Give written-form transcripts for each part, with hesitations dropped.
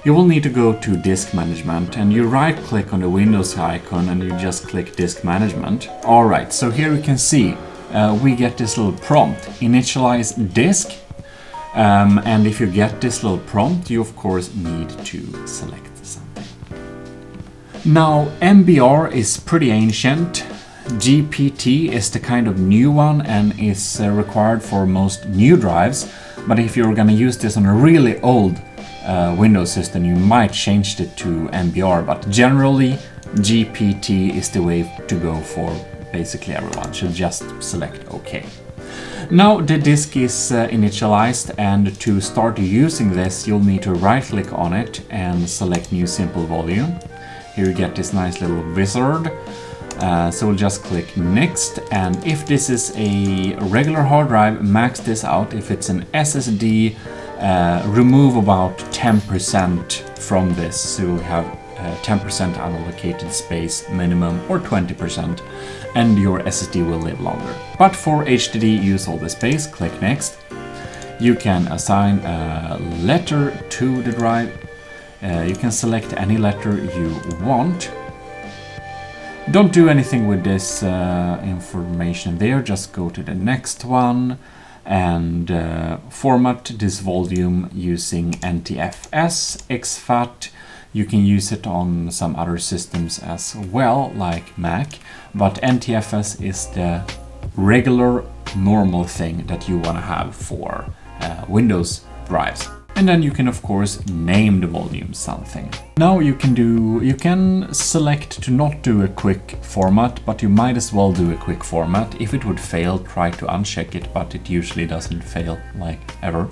you will need to go to Disk Management, and you right click on the Windows icon and you just click Disk Management. Alright, so here you can see we get this little prompt, Initialize Disk. And if you get this little prompt, you of course need to select something. Now, MBR is pretty ancient. GPT is the kind of new one and is required for most new drives. But if you're going to use this on a really old Windows system, you might change it to MBR. But generally, GPT is the way to go for basically everyone. So just select OK. Now the disk is initialized, and to start using this you'll need to right click on it and select New Simple Volume. Here you get this nice little wizard. So we'll just click Next, and if this is a regular hard drive, max this out. If it's an SSD, remove about 10% from this, so you'll have 10% unallocated space minimum, or 20%, and your SSD will live longer. But for HDD, use all the space, click Next. You can assign a letter to the drive. You can select any letter you want. Don't do anything with this information there, just go to the next one and format this volume using NTFS, exFAT. You can use it on some other systems as well, like Mac, but NTFS is the regular, normal thing that you want to have for Windows drives. And then you can of course name the volume something. Now you can select to not do a quick format, but you might as well do a quick format. If it would fail, try to uncheck it, but it usually doesn't fail like ever.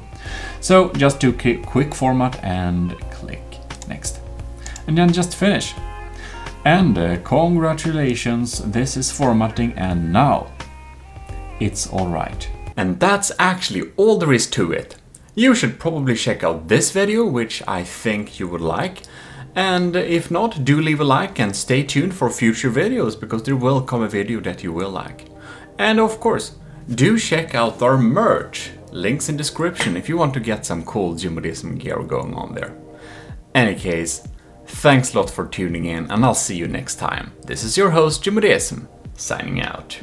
So just do quick format and click Next. And then just finish. And congratulations, this is formatting, and now it's all right. And that's actually all there is to it. You should probably check out this video, which I think you would like. And if not, do leave a like and stay tuned for future videos, because there will come a video that you will like. And of course, do check out our merch. Links in description if you want to get some cool GMODISM gear going on there. Any case, thanks a lot for tuning in, and I'll see you next time. This is your host GMODISM, signing out.